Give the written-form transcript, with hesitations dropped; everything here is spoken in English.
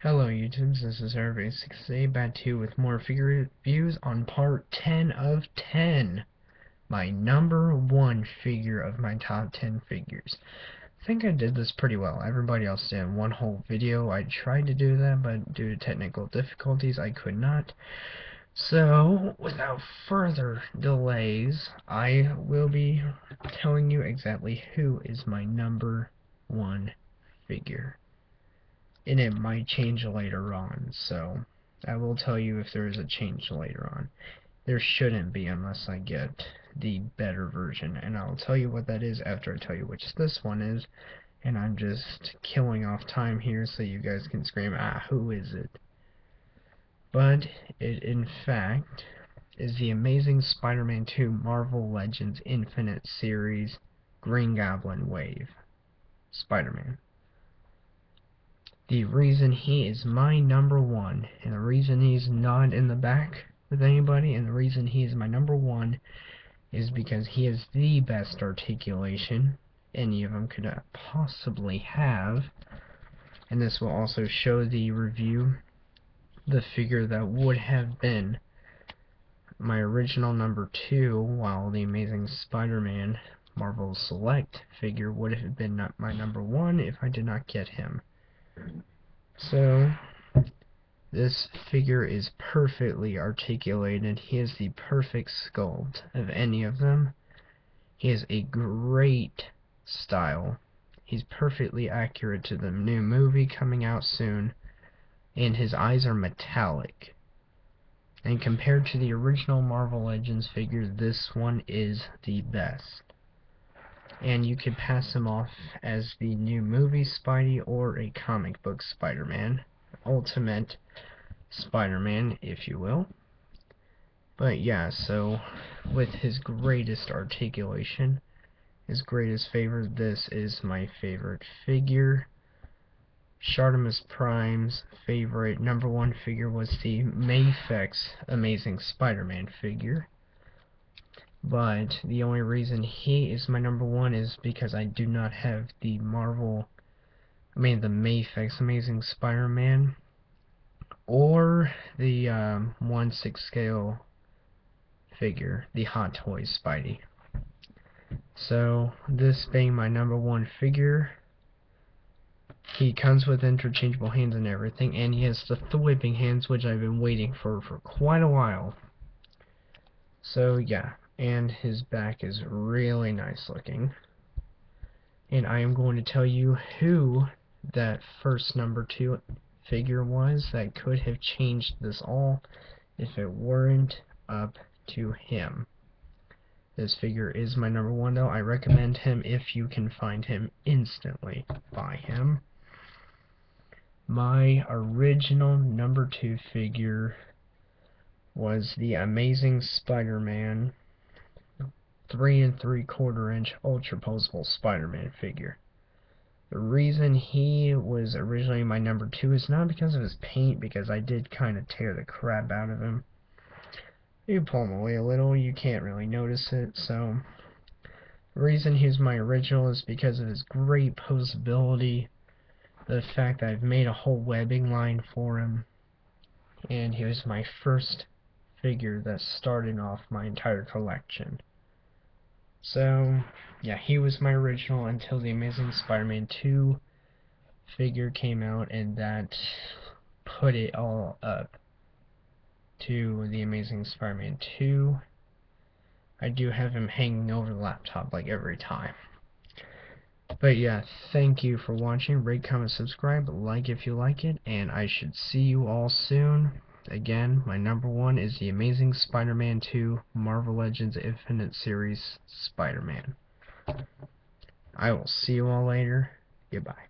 Hello YouTubes, this is Airbase68 back to you with more figure reviews on part 10 of 10. My number one figure of my top 10 figures. I think I did this pretty well. Everybody else did one whole video. I tried to do that, but due to technical difficulties I could not. So, without further delays, I will be telling you exactly who is my number one figure. And it might change later on, so I will tell you if there is a change later on. There shouldn't be unless I get the better version, and I'll tell you what that is after I tell you which this one is, and I'm just killing off time here so you guys can scream, ah, who is it? But it, in fact, is the Amazing Spider-Man 2 Marvel Legends Infinite Series Green Goblin Wave Spider-Man. The reason he is my number one, and the reason he's not in the back with anybody, and the reason he is my number one, is because he has the best articulation any of them could possibly have. And this will also show the review, the figure that would have been my original number two, while the Amazing Spider-Man Marvel Select figure would have been my number one if I did not get him. So, this figure is perfectly articulated. He has the perfect sculpt of any of them. He has a great style. He's perfectly accurate to the new movie coming out soon. And his eyes are metallic. And compared to the original Marvel Legends figure, this one is the best. And you could pass him off as the new movie Spidey or a comic book Spider-Man. Ultimate Spider-Man, if you will. But yeah, so with his greatest articulation, his greatest favor, this is my favorite figure. Shartimus Prime's favorite number one figure was the Mafex Amazing Spider-Man figure. But the only reason he is my number one is because I do not have the the Mafex Amazing Spider-Man or the 1/6 scale figure, the Hot Toys Spidey. So, this being my number one figure, he comes with interchangeable hands and everything, and he has the whipping hands, which I've been waiting for quite a while. So, yeah. And his back is really nice looking. And I am going to tell you who that first number two figure was that could have changed this all if it weren't up to him. This figure is my number one though. I recommend him if you can find him instantly. Buy him. My original number two figure was the Amazing Spider-Man 3 3/4 inch ultra posable Spider-Man figure. The reason he was originally my number two is not because of his paint, because I did kind of tear the crap out of him. You pull him away a little, you can't really notice it. So the reason he was my original is because of his great posability, the fact that I've made a whole webbing line for him, and he was my first figure that started off my entire collection. So, yeah, he was my original until the Amazing Spider-Man 2 figure came out, and that put it all up to the Amazing Spider-Man 2. I do have him hanging over the laptop like every time. But yeah, thank you for watching. Rate, comment, subscribe, like if you like it, and I should see you all soon. Again, my number one is the Amazing Spider-Man 2 Marvel Legends Infinite Series Spider-Man. I will see you all later. Goodbye.